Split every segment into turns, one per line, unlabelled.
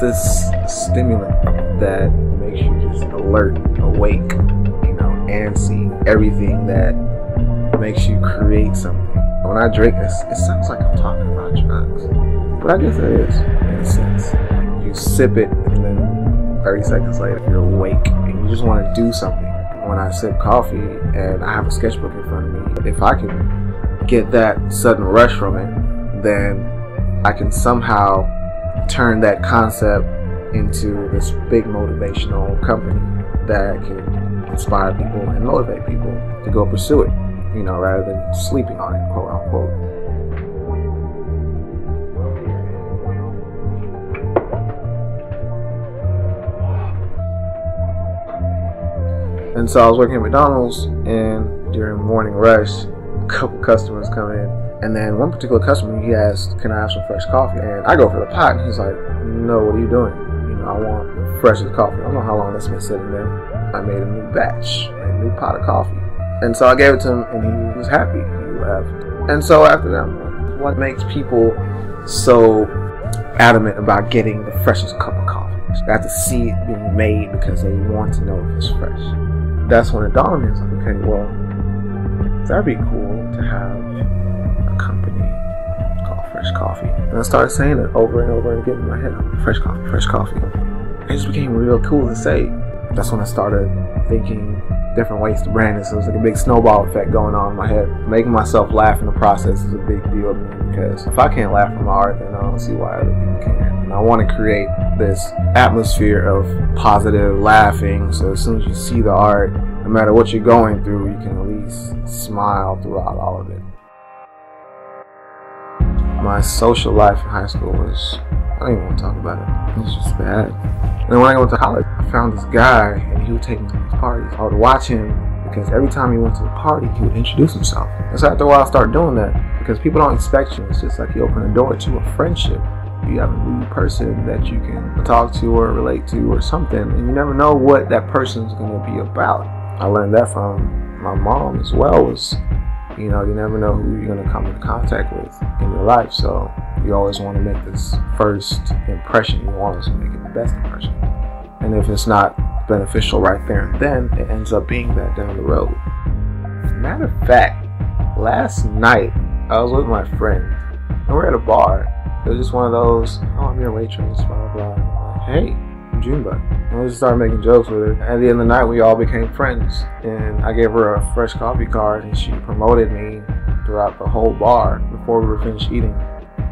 this stimulant that makes you just alert, awake, you know, antsy, everything that makes you create something. When I drink this, it sounds like I'm talking about drugs, but I guess it is, in a sense. You sip it, and then 30 seconds later, you're awake, and you just want to do something. When I sip coffee, and I have a sketchbook in front of me, if I can get that sudden rush from it, then I can somehow turn that concept into this big motivational company that can inspire people and motivate people to go pursue it, you know, rather than sleeping on it, quote unquote. And so I was working at McDonald's, and during morning rush, a couple customers come in, and then one particular customer, he asked, "Can I have some fresh coffee?" And I go for the pot, and he's like, "No, what are you doing? You know, I want the freshest coffee." I don't know how long that's been sitting there. I made a new batch, a new pot of coffee. And so I gave it to him, and he was happy. He left. And so after that, I'm like, what makes people so adamant about getting the freshest cup of coffee? They have to see it being made because they want to know if it's fresh. That's when it dawned on me. It's like, okay, well, that'd be cool to have a company called Fresh Coffee. And I started saying it over and over and getting in my head, fresh coffee, fresh coffee. It just became real cool to say. That's when I started thinking different ways to brand it. So it was like a big snowball effect going on in my head. Making myself laugh in the process is a big deal to me, because if I can't laugh from my art, then I don't see why other people can. And I want to create this atmosphere of positive laughing, so as soon as you see the art, no matter what you're going through, you can at least smile throughout all of it. My social life in high school was, I don't even want to talk about it. It was just bad. And then when I went to college, I found this guy, and he would take me to these parties. I would watch him, because every time he went to the party, he would introduce himself. And so after a while, I started doing that, because people don't expect you. It's just like you open a door to a friendship. You have a new person that you can talk to or relate to or something, and you never know what that person's going to be about. I learned that from my mom as well. Was, you know, you never know who you're going to come into contact with in your life, so you always want to make this first impression. You want to make it the best impression. And if it's not beneficial right there and then, it ends up being that down the road. Matter of fact, last night I was with my friend, and we're at a bar. It was just one of those, "Oh, I'm your waitress, blah, blah, blah." I'm like, "Hey, I'm Joonbug." And we just started making jokes with her. At the end of the night, we all became friends. And I gave her a fresh coffee card, and she promoted me throughout the whole bar before we were finished eating.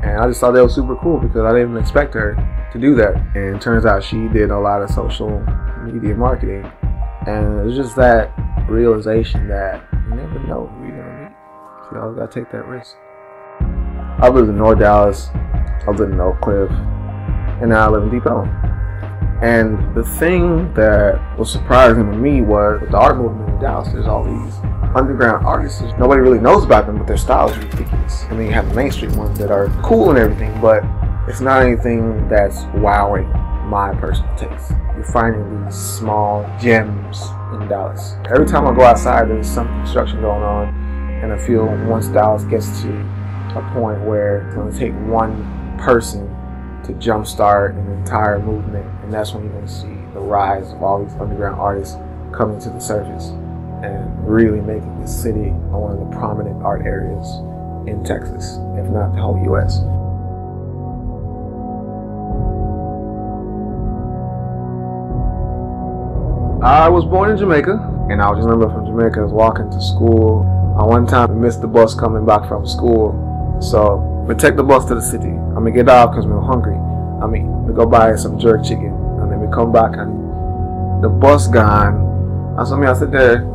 And I just thought that was super cool, because I didn't expect her to do that. And it turns out she did a lot of social media marketing. And it was just that realization that you never know who you're going to meet. So you always got to take that risk. I lived in North Dallas. I lived in Oak Cliff, and now I live in Deep Ellum. And the thing that was surprising to me was, with the art movement in Dallas, there's all these underground artists. Nobody really knows about them, but their style is ridiculous. And then you have the mainstream ones that are cool and everything, but it's not anything that's wowing my personal taste. You're finding these small gems in Dallas. Every time I go outside, there's some construction going on, and I feel once Dallas gets to a point where it's going to take one person to jumpstart an entire movement, and that's when you're going to see the rise of all these underground artists coming to the surface and really making this city one of the prominent art areas in Texas, if not the whole U.S. I was born in Jamaica, and I just remember from Jamaica, I was walking to school. One time I missed the bus coming back from school, so we take the bus to the city. I'm gonna get off because we're hungry. We go buy some jerk chicken, and then we come back and the bus gone. I sit there,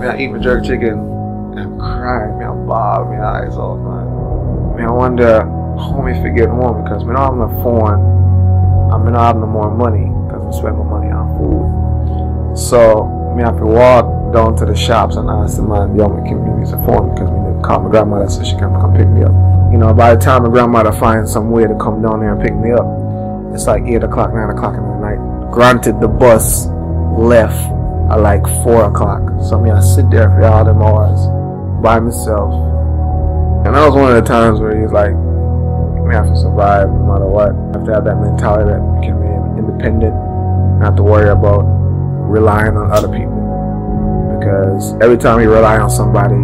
I eat my jerk chicken, and I'm crying, I'm bawling my eyes all the time. I wonder how me forget home, because I don't have no phone, I don't have no more money, because I spend my money on food. So I have to walk down to the shops and ask the man, "Yo, can you use a phone?" Because we need to call my grandmother so she can come pick me up. You know, by the time my grandmother finds some way to come down there and pick me up, it's like 8 o'clock, 9 o'clock in the night. Granted, the bus left at like 4 o'clock. So I sit there for all them hours by myself. And that was one of the times where he's like, we have to survive no matter what. I have to have that mentality that we can be independent, not to worry about relying on other people. Because every time you rely on somebody,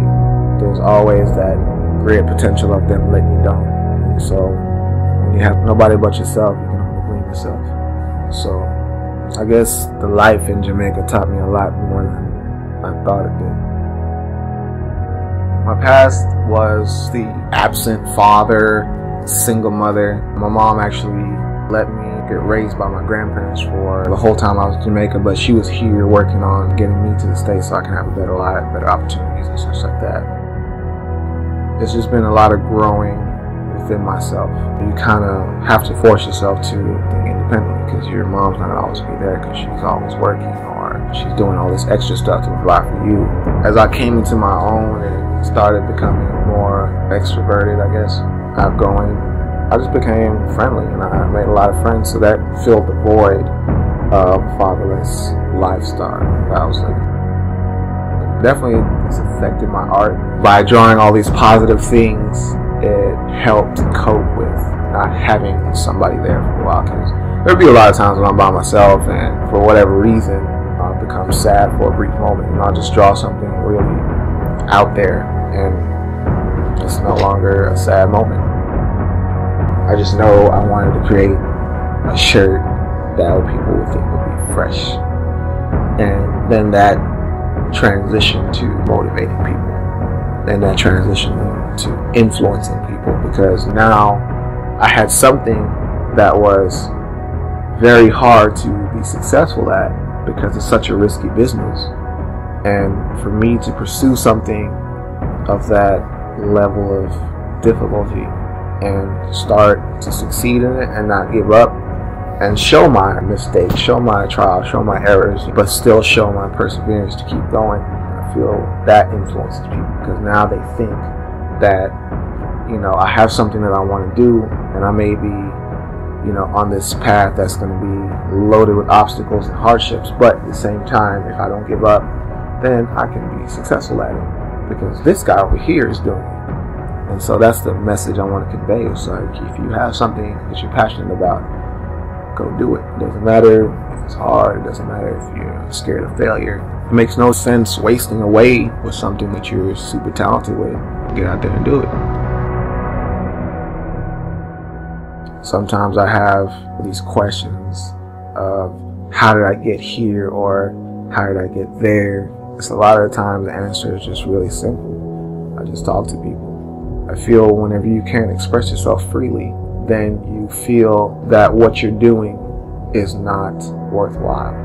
there's always that great potential of them letting you down. And so when you have nobody but yourself, you can only blame yourself. So I guess the life in Jamaica taught me a lot more than I thought it did. My past was the absent father, single mother. My mom actually let me get raised by my grandparents for the whole time I was in Jamaica, but she was here working on getting me to the States so I can have a better life, better opportunities and such like that. It's just been a lot of growing within myself. You kind of have to force yourself to think independently because your mom's not going to always be there because she's always working or she's doing all this extra stuff to provide for you. As I came into my own and started becoming more extroverted, I guess, outgoing, I just became friendly and I made a lot of friends, so that filled the void of fatherless lifestyle I was living. Definitely it's affected my art. By drawing all these positive things, it helped cope with not having somebody there for a while, because there'd be a lot of times when I'm by myself and for whatever reason I'll become sad for a brief moment and I'll just draw something really out there and it's no longer a sad moment. I just know I wanted to create a shirt that people would think would be fresh, and then that transition to motivating people, then that transition to influencing people, because now I had something that was very hard to be successful at because it's such a risky business, and for me to pursue something of that level of difficulty and start to succeed in it and not give up and show my mistakes, show my trials, show my errors, but still show my perseverance to keep going, I feel that influences people, because now they think that, you know, I have something that I want to do and I may be, you know, on this path that's going to be loaded with obstacles and hardships, but at the same time, if I don't give up, then I can be successful at it because this guy over here is doing it. And so that's the message I want to convey. It's like, if you have something that you're passionate about, go do it. It doesn't matter if it's hard. It doesn't matter if you're scared of failure. It makes no sense wasting away with something that you're super talented with. Get out there and do it. Sometimes I have these questions of how did I get here or how did I get there? It's a lot of the times the answer is just really simple. I just talk to people. I feel whenever you can't express yourself freely, then you feel that what you're doing is not worthwhile.